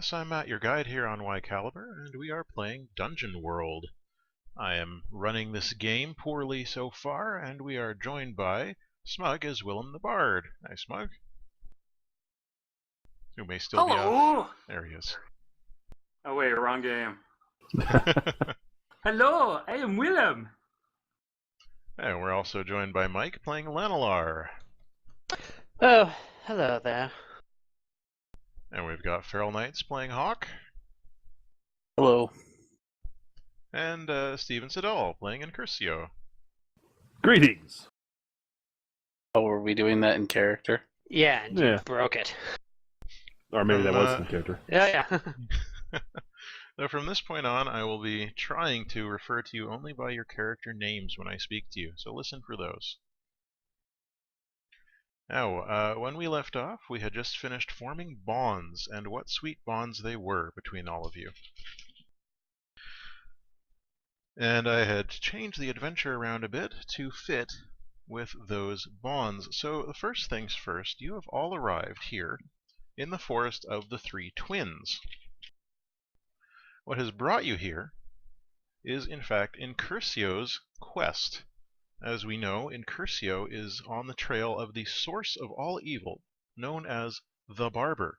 Yes, I'm Matt, your guide here on Y Caliber, and we are playing Dungeon World. I am running this game poorly so far, and we are joined by Smug as Willem the Bard. Hi, Smug. Who may still be off. Hello! There he is. Oh wait, wrong game. Hello, I am Willem. And we're also joined by Mike playing Lanilar. Oh, hello there. And we've got Feral Knights playing Hawk. Hello. And Steven Siddall playing Incursio. Greetings! Oh, were we doing that in character? Yeah, and you broke it. Or maybe that was some character. Yeah. So from this point on, I will be trying to refer to you only by your character names when I speak to you, so listen for those. Now, when we left off, we had just finished forming bonds, and what sweet bonds they were between all of you. And I had changed the adventure around a bit to fit with those bonds. So the first things first, you have all arrived here in the Forest of the Three Twins. What has brought you here is, in fact, Incursio's quest. As we know, Incursio is on the trail of the source of all evil, known as the Barber,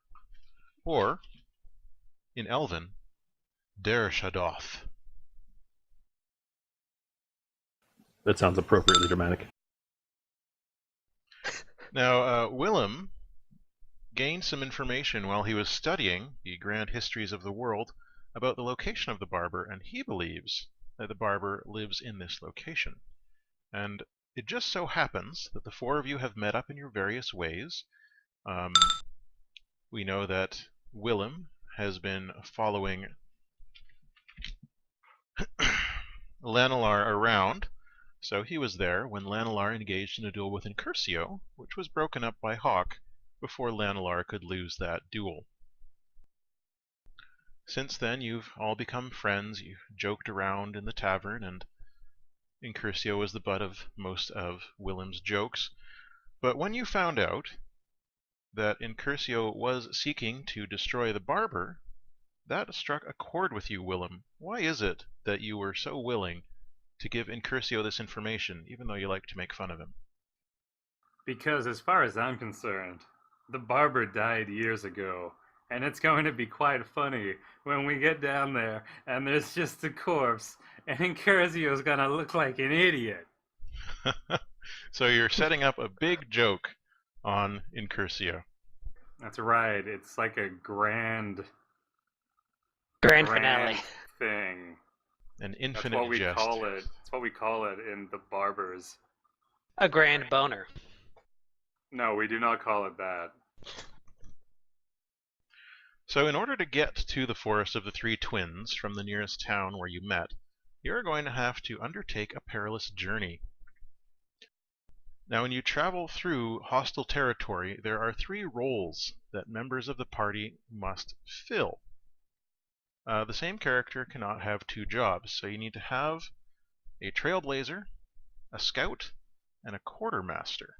or, in Elven, Der Shadoth. That sounds appropriately dramatic. Now, Willem gained some information while he was studying the grand histories of the world about the location of the Barber, and he believes that the Barber lives in this location. And it just so happens that the four of you have met up in your various ways. We know that Willem has been following Lanilar around, so he was there when Lanilar engaged in a duel with Incursio, which was broken up by Hawk before Lanilar could lose that duel. Since then, you've all become friends. You've joked around in the tavern, and Incursio was the butt of most of Willem's jokes. But when you found out that Incursio was seeking to destroy the Barber, that struck a chord with you, Willem. Why is it that you were so willing to give Incursio this information, even though you like to make fun of him? Because as far as I'm concerned, the Barber died years ago, and it's going to be quite funny when we get down there and there's just a corpse, and Incursio's gonna look like an idiot. So you're setting up a big joke on Incursio. That's right. It's like a grand Finale. thing. An infinite That's what we jest. call it. That's what we call it in the Barbers. A grand boner. No, we do not call it that. So in order to get to the Forest of the Three Twins from the nearest town where you met, you're going to have to undertake a perilous journey. Now when you travel through hostile territory, there are 3 roles that members of the party must fill. The same character cannot have 2 jobs, so you need to have a Trailblazer, a Scout, and a Quartermaster.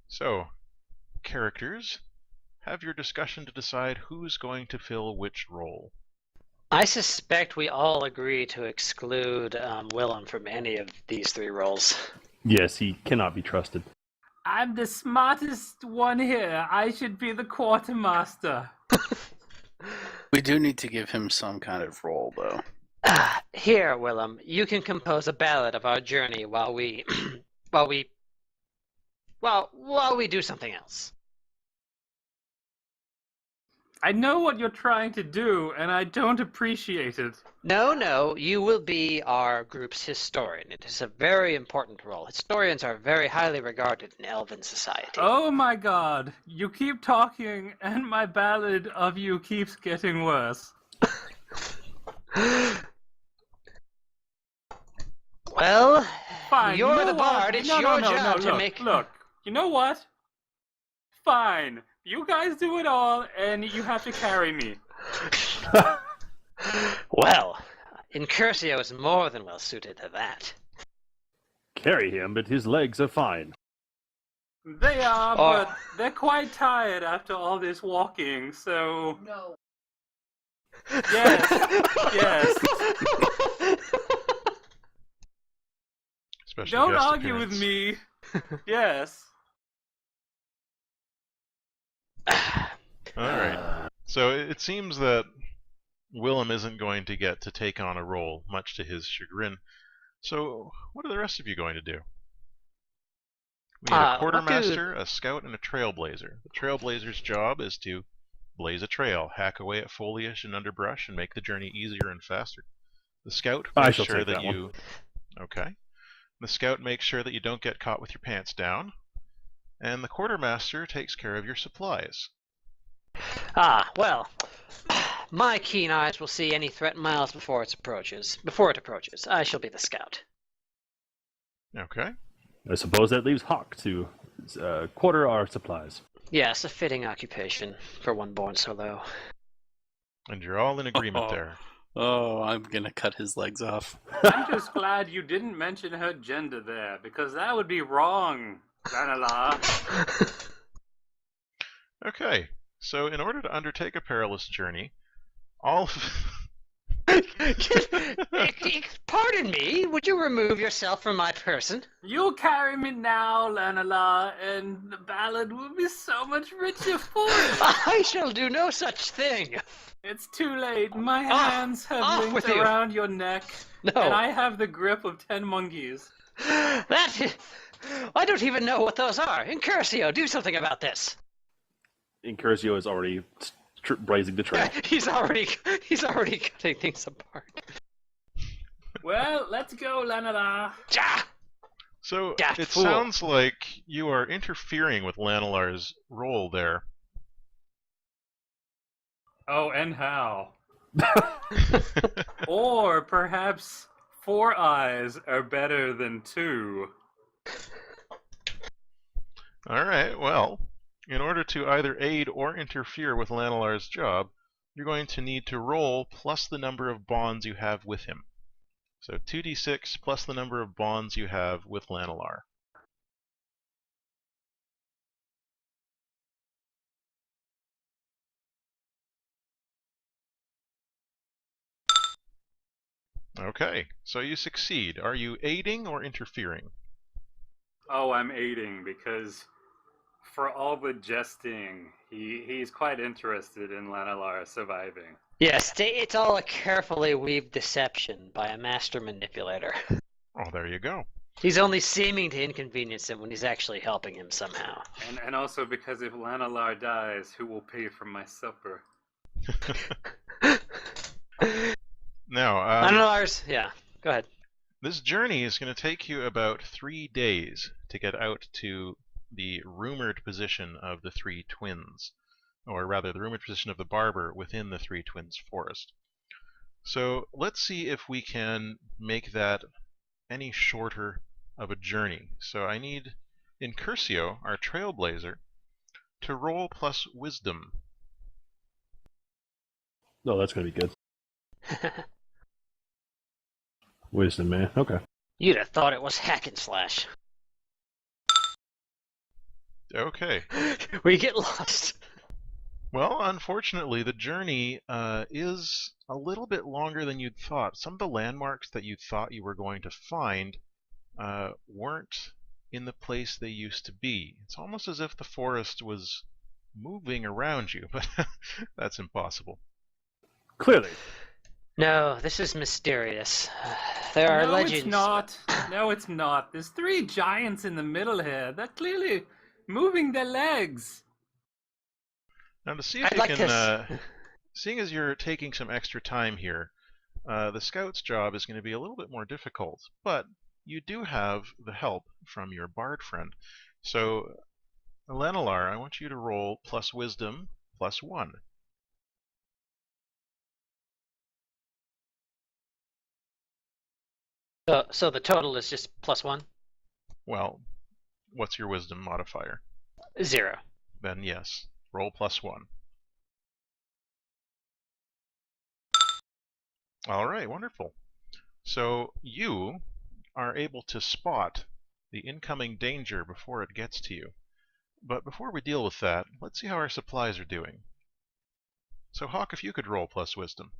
So, characters, have your discussion to decide who's going to fill which role. I suspect we all agree to exclude Willem from any of these 3 roles. Yes, he cannot be trusted. I'm the smartest one here. I should be the quartermaster. We do need to give him some kind of role, though. Here, Willem, you can compose a ballad of our journey while we do something else. I know what you're trying to do, and I don't appreciate it. No, you will be our group's historian. It is a very important role. Historians are very highly regarded in Elven society. Oh my god, you keep talking, and my ballad of you keeps getting worse. Well, Fine, you're you know the bard. what? It's your job to look, make... Look, you know what? Fine. You guys do it all, and you have to carry me. Well, Incursio is more than well suited to that. Carry him, but his legs are fine. They are, Or- but they're quite tired after all this walking, so... No. Yes, yes. Special Don't guest argue appearance. with me. Yes. Alright. So it seems that Willem isn't going to get to take on a role, much to his chagrin. So, what are the rest of you going to do? We need a what do- quartermaster, a scout, and a trailblazer. The trailblazer's job is to blaze a trail, hack away at foliage and underbrush, and make the journey easier and faster. The scout I makes shall sure take that that one. you... Okay. The scout makes sure that you don't get caught with your pants down. And the quartermaster takes care of your supplies. Well, my keen eyes will see any threat miles before it approaches. I shall be the scout. Okay. I suppose that leaves Hawk to quarter our supplies. Yes, a fitting occupation for one born so low. And you're all in agreement there. Oh, I'm gonna cut his legs off. I'm just glad you didn't mention her gender there, because that would be wrong, Lanilar. Okay. So, in order to undertake a perilous journey, all... Pardon me, would you remove yourself from my person? You'll carry me now, Lanilar, and the ballad will be so much richer for it. I shall do no such thing. It's too late. My Off- hands have off linked with you. around your neck, No. and I have the grip of 10 monkeys. That... I don't even know what those are. Incursio, do something about this. Incursio is already blazing the trail. He's already cutting things apart. Well, let's go, Lanilar. Ja! So, Daft it fool. sounds like you are interfering with Lanilar's role there. Oh, and how? Or perhaps 4 eyes are better than 2. Alright, well, in order to either aid or interfere with Lanilar's job, you're going to need to roll plus the number of bonds you have with him. So 2d6 plus the number of bonds you have with Lanilar. Okay, so you succeed. Are you aiding or interfering? Oh, I'm aiding because for all the jesting, he's quite interested in Lanilar surviving. Yes, it's all a carefully weaved deception by a master manipulator. Oh, there you go. He's only seeming to inconvenience him when he's actually helping him somehow. And also because if Lanilar dies, who will pay for my supper? Now, Lanilar's, yeah, go ahead. this journey is going to take you about 3 days to get out to the rumored position of the three twins, or rather the rumored position of the barber within the three twins forest. So let's see if we can make that any shorter of a journey. So I need Incursio, our trailblazer, to roll plus wisdom. No, that's going to be good. Wisdom, man. Okay. You'd have thought it was hack and slash. Okay. We get lost. Well, unfortunately, the journey is a little bit longer than you'd thought. Some of the landmarks that you thought you were going to find weren't in the place they used to be. It's almost as if the forest was moving around you, but that's impossible. Clearly. No, this is mysterious. There are No, legends. it's not. No, it's not. There's 3 giants in the middle here. They're clearly moving their legs. Now, to see if I'd you like can, to seeing as you're taking some extra time here, the scout's job is going to be a little bit more difficult, but you do have the help from your bard friend. So, Lanilar, I want you to roll plus wisdom plus 1. So the total is just +1? Well, what's your wisdom modifier? 0. Then yes, roll plus 1. Alright, wonderful. So you are able to spot the incoming danger before it gets to you. But before we deal with that, let's see how our supplies are doing. So Hawk, if you could roll plus wisdom.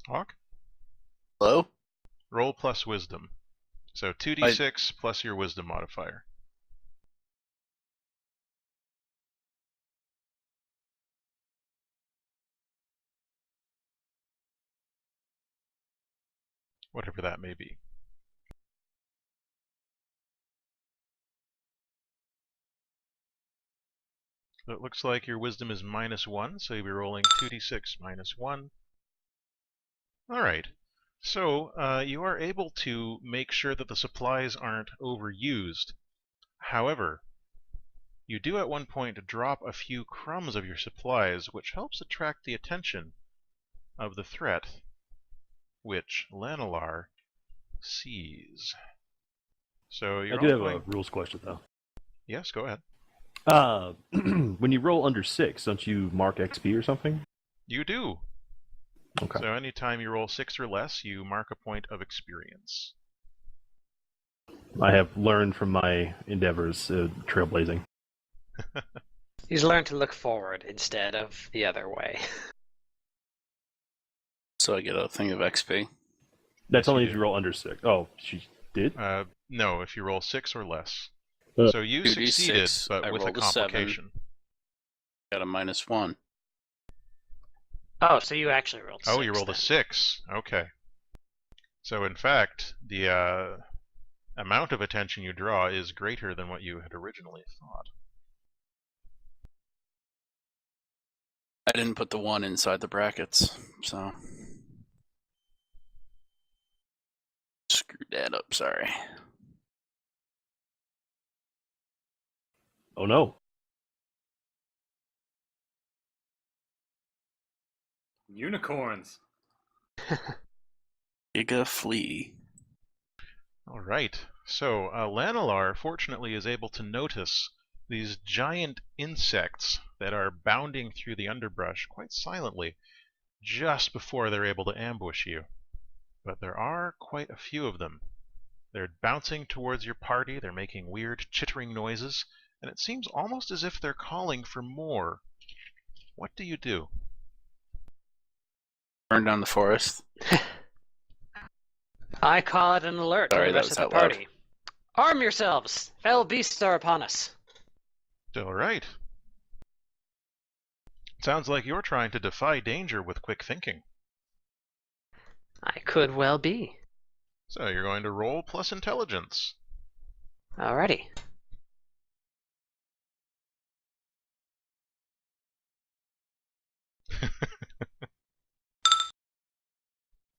Hawk? Hello? Roll plus wisdom. So 2d6 plus your wisdom modifier. Whatever that may be. So it looks like your wisdom is -1, so you'll be rolling 2d6 -1. Alright, so you are able to make sure that the supplies aren't overused. However, you do at one point drop a few crumbs of your supplies, which helps attract the attention of the threat, which Lanilar sees. So I you're do all have going... a rules question, though. Yes, go ahead. When you roll under 6, don't you mark XP or something? You do. Okay. So anytime you roll 6 or less, you mark a point of experience. I have learned from my endeavors trailblazing. He's learned to look forward instead of the other way. So I get a thing of XP. That's Yes, only you if do. you roll under 6. Oh, she did? No, if you roll 6 or less. Uh, So you 2d6, succeeded, but I with a rolled a 7. complication. Got a -1. Oh, so you actually rolled 6. Oh, you rolled a then. 6. Okay. So in fact, the amount of attention you draw is greater than what you had originally thought. I didn't put the 1 inside the brackets, so screwed that up, sorry. Oh no. Unicorns. Giga Flea. All right. So Lanilar, fortunately, is able to notice these giant insects that are bounding through the underbrush quite silently just before they're able to ambush you. But there are quite a few of them. They're bouncing towards your party, they're making weird chittering noises, and it seems almost as if they're calling for more. What do you do? Burn down the forest. I call it an alert Sorry, to the that rest was of the out loud. party. Arm yourselves! Fell beasts are upon us. All right. Sounds like you're trying to defy danger with quick thinking. I could well be. So you're going to roll plus intelligence. Alrighty.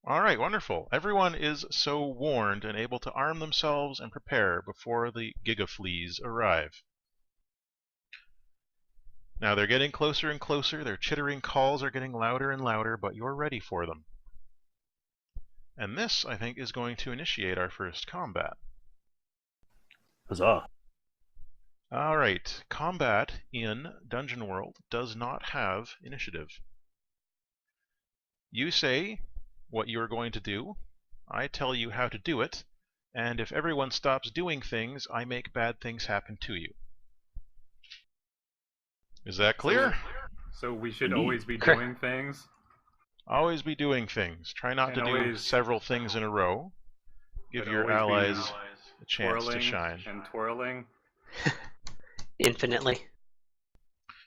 Alright, wonderful. Everyone is so warned and able to arm themselves and prepare before the gigafleas arrive. Now they're getting closer and closer, their chittering calls are getting louder and louder, but you're ready for them. And this, I think, is going to initiate our first combat. Huzzah. Alright, combat in Dungeon World does not have initiative. You say what you are going to do, I tell you how to do it, and if everyone stops doing things, I make bad things happen to you. Is that clear? So we should Indeed. always be Correct. doing things. Always be doing things. Try not And to do always- several things in a row. Give but your always be allies a chance to Twirling shine. and twirling. Infinitely.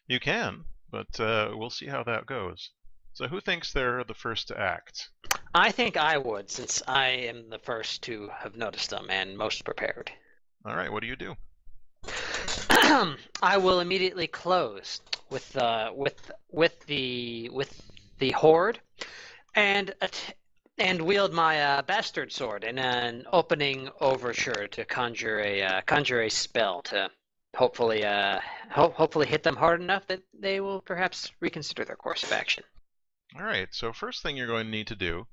You can, but we'll see how that goes. So who thinks they're the first to act? I think I would, since I am the first to have noticed them and most prepared. Alright, what do you do? I will immediately close with the horde, and wield my bastard sword in an opening overture to conjure a spell to hopefully hit them hard enough that they will perhaps reconsider their course of action. Alright, so first thing you're going to need to do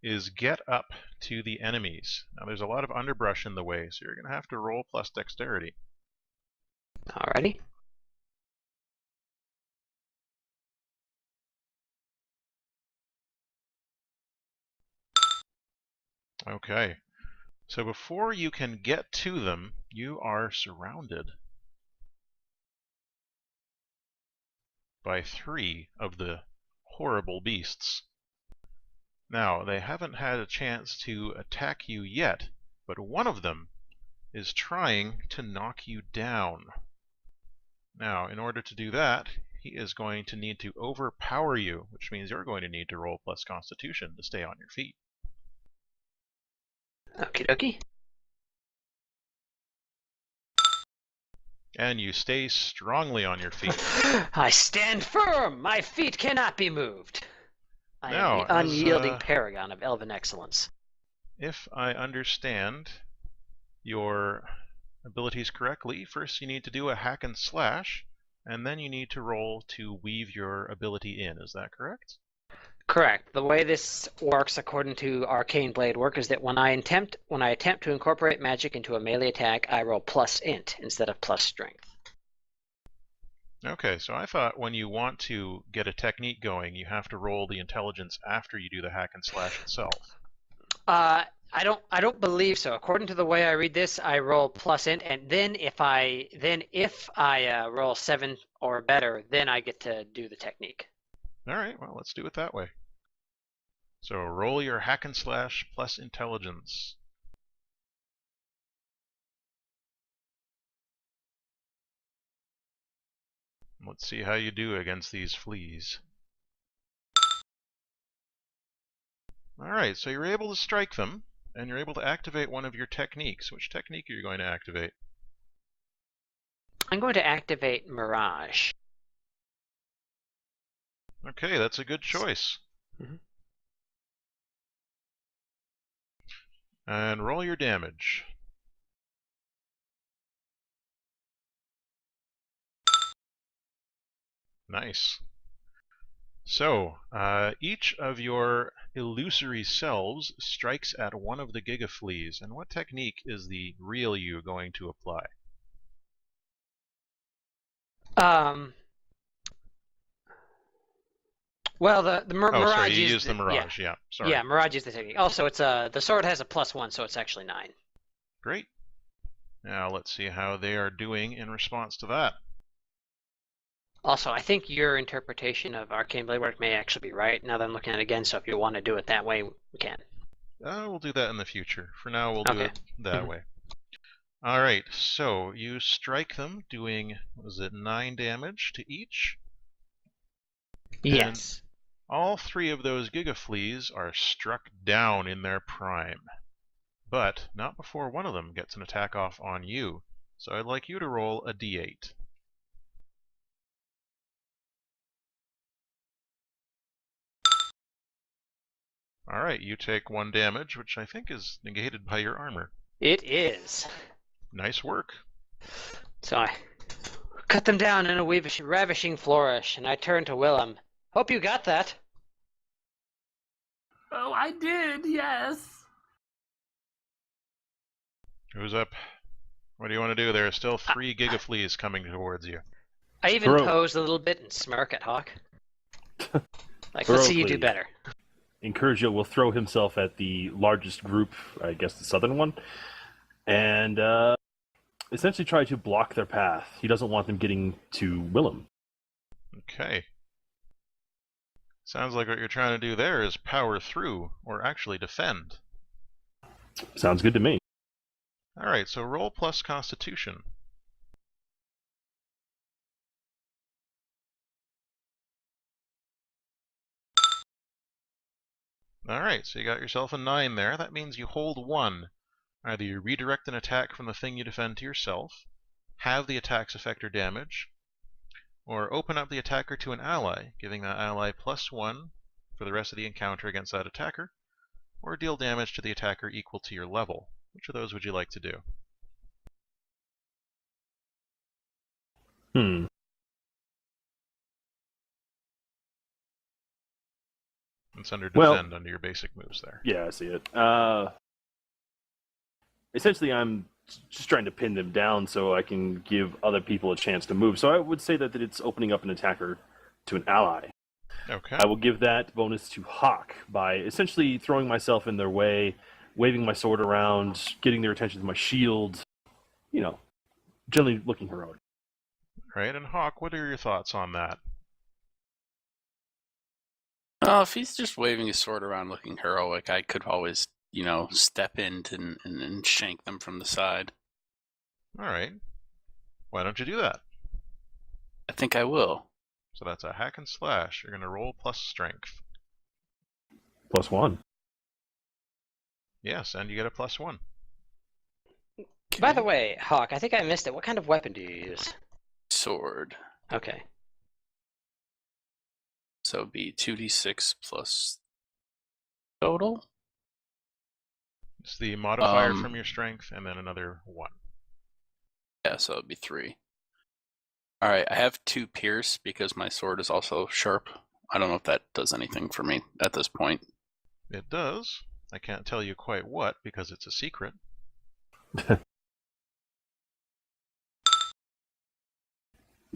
is get up to the enemies. Now there's a lot of underbrush in the way, so you're going to have to roll plus dexterity. Alrighty. Okay. So before you can get to them, you are surrounded by 3 of the horrible beasts. Now, they haven't had a chance to attack you yet, but one of them is trying to knock you down. Now, in order to do that, he is going to need to overpower you, which means you're going to need to roll plus Constitution to stay on your feet. Okie dokie. And you stay strongly on your feet. I stand firm! My feet cannot be moved! I Now, am the as, unyielding paragon of elven excellence. If I understand your abilities correctly, first you need to do a hack and slash, and then you need to roll to weave your ability in. Is that correct? Correct. The way this works, according to Arcane Blade work, is that when I attempt to incorporate magic into a melee attack, I roll plus int instead of plus strength. Okay, so I thought when you want to get a technique going, you have to roll the intelligence after you do the hack and slash itself. I don't believe so. According to the way I read this, I roll plus int, and then if I roll 7 or better, then I get to do the technique. All right, well, let's do it that way. So roll your hack and slash plus intelligence. Let's see how you do against these fleas. Alright, so you're able to strike them, and you're able to activate one of your techniques. Which technique are you going to activate? I'm going to activate Mirage. Okay, that's a good choice. Mhm. And roll your damage. Nice. So, each of your illusory selves strikes at one of the gigafleas. And what technique is the real you going to apply? Well, the Mirage sorry, you is used the Mirage. Yeah, sorry. Yeah, Mirage is the technique. Also, it's the sword has a +1, so it's actually 9. Great. Now let's see how they are doing in response to that. Also, I think your interpretation of Arcane Blade work may actually be right now that I'm looking at it again, so if you want to do it that way, we can. We'll do that in the future. For now, we'll do Okay. it that way. Alright, so you strike them, doing, was it 9 damage to each? Yes. All 3 of those gigafleas are struck down in their prime. But not before one of them gets an attack off on you. So I'd like you to roll a d8. Alright, you take 1 damage, which I think is negated by your armor. It is. Nice work. So I cut them down in a ravishing flourish, and I turn to Willem. Hope you got that. Oh, I did, yes. Who's up? What do you want to do? There are still 3 gigafleas coming towards you. I even Bro. pose a little bit and smirk at Hawk. Like, let's see you do Please. better. Incursio will throw himself at the largest group, I guess the southern one, and essentially try to block their path. He doesn't want them getting to Willem. Okay. Sounds like what you're trying to do there is power through, or actually defend. Sounds good to me. Alright, so roll plus Constitution. Alright, so you got yourself a 9 there. That means you hold 1. Either you redirect an attack from the thing you defend to yourself, have the attack's effector damage, or open up the attacker to an ally, giving that ally +1 for the rest of the encounter against that attacker, or deal damage to the attacker equal to your level. Which of those would you like to do? It's under defend under your basic moves there. Yeah, I see it. Essentially, I'm just trying to pin them down so I can give other people a chance to move. So I would say that it's opening up an attacker to an ally. Okay. I will give that bonus to Hawk by essentially throwing myself in their way waving my sword around, getting their attention with my shield. You know, generally looking heroic. Right, and Hawk, what are your thoughts on that? If he's just waving his sword around looking heroic, I could always, step in and shank them from the side. Alright. Why don't you do that? I think I will. So that's a hack and slash. You're going to roll plus strength. +1. Yes, and you get a +1. By the way, Hawk, I think I missed it. What kind of weapon do you use? Sword. Okay. So it'd be 2d6 plus total? It's the modifier from your strength, and then another 1. Yeah, so it'd be 3. Alright, I have 2 pierce because my sword is also sharp. I don't know if that does anything for me at this point. It does. I can't tell you quite what, because it's a secret.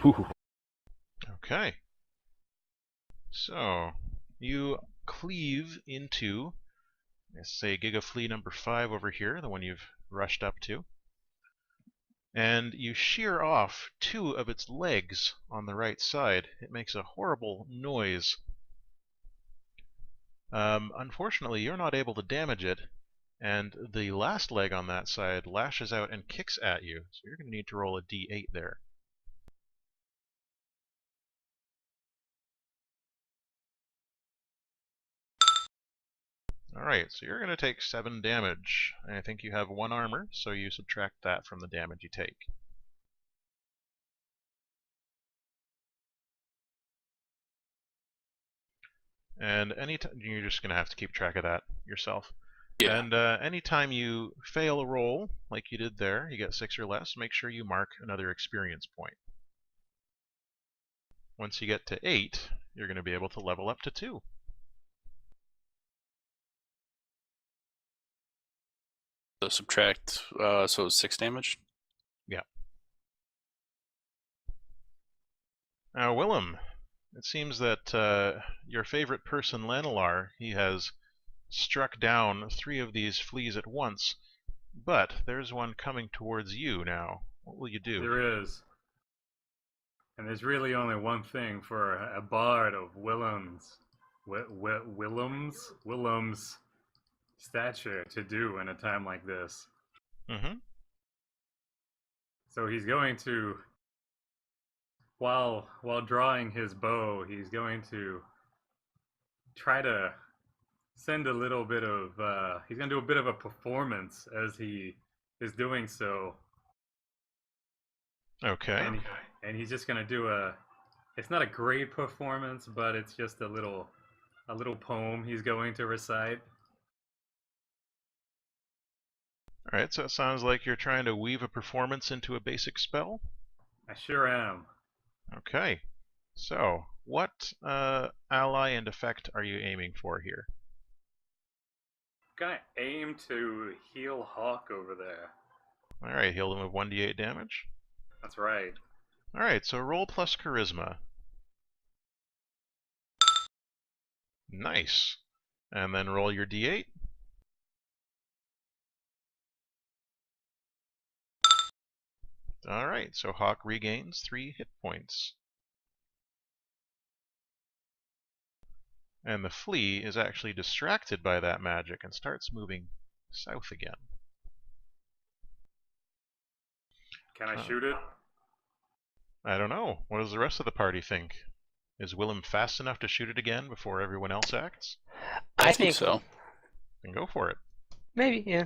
Ooh. Okay. So, you cleave into, let's say, Gigaflea number 5 over here, the one you've rushed up to. And you shear off 2 of its legs on the right side. It makes a horrible noise. Unfortunately, you're not able to damage it, and the last leg on that side lashes out and kicks at you, so you're going to need to roll a d8 there. Alright, so you're going to take 7 damage. I think you have 1 armor, so you subtract that from the damage you take. And you're just going to have to keep track of that yourself. Yeah. And anytime you fail a roll, like you did there, you get 6 or less, make sure you mark another experience point. Once you get to 8, you're going to be able to level up to 2. So subtract, so 6 damage? Yeah. Now, Willem, it seems that your favorite person, Lanilar, he has struck down 3 of these fleas at once, but there's one coming towards you now. What will you do? There is. And there's really only one thing for a bard of Willem's stature to do in a time like this. Mm-hmm. So he's going to, while drawing his bow, he's going to try to send a little bit of, he's going to do a bit of a performance as he is doing so. Okay. And he's just going to do it's not a great performance, but it's just a little poem he's going to recite. Alright, so it sounds like you're trying to weave a performance into a basic spell? I sure am. Okay. So, what ally and effect are you aiming for here? I'm gonna aim to heal Hawk over there. Alright, heal them with 1d8 damage. That's right. Alright, so roll plus charisma. Nice. And then roll your d8. Alright, so Hawk regains 3 hit points. And the flea is actually distracted by that magic and starts moving south again. Can I shoot it? I don't know. What does the rest of the party think? Is Willem fast enough to shoot it again before everyone else acts? I think so. Then go for it. Maybe, yeah.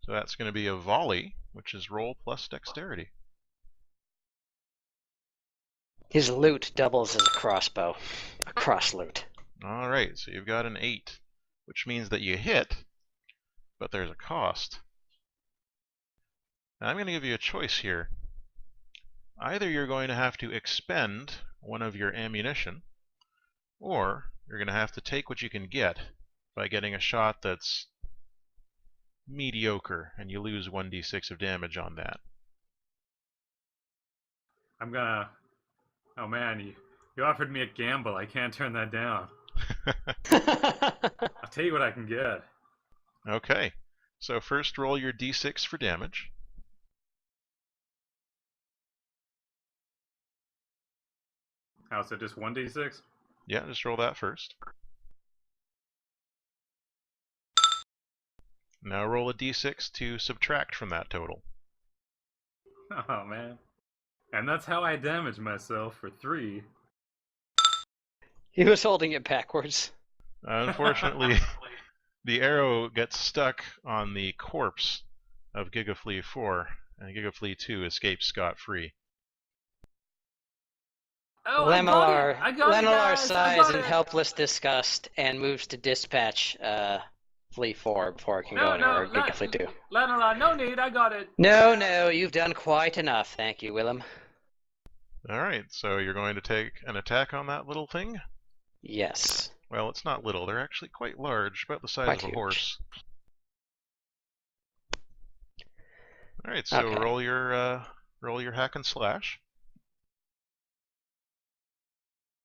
So that's going to be a volley, which is roll plus dexterity. His loot doubles as a crossbow. A cross loot. Alright, so you've got an 8, which means that you hit, but there's a cost. Now I'm going to give you a choice here. Either you're going to have to expend one of your ammunition, or you're going to have to take what you can get by getting a shot that's mediocre, and you lose 1d6 of damage on that. I'm gonna... Oh man, you offered me a gamble. I can't turn that down. I'll tell you what I can get. Okay. So first roll your d6 for damage. Oh, so just 1d6? Yeah, just roll that first. Now roll a d6 to subtract from that total. Oh, man. And that's how I damage myself for 3. He was holding it backwards. Unfortunately, the arrow gets stuck on the corpse of Gigaflea 4, and Gigaflea 2 escapes scot-free. Oh, Lanilar, I got it, Lanilar guys! I sighs got in it! helpless disgust and moves to dispatch Flea 4 before it can go anywhere. Or Flea 2. Lanilar, no need, I got it! No, you've done quite enough. Thank you, Willem. Alright, so you're going to take an attack on that little thing? Yes. Well, it's not little. They're actually quite large, about the size Quite of a huge. horse. Alright, so Okay. roll your hack and slash.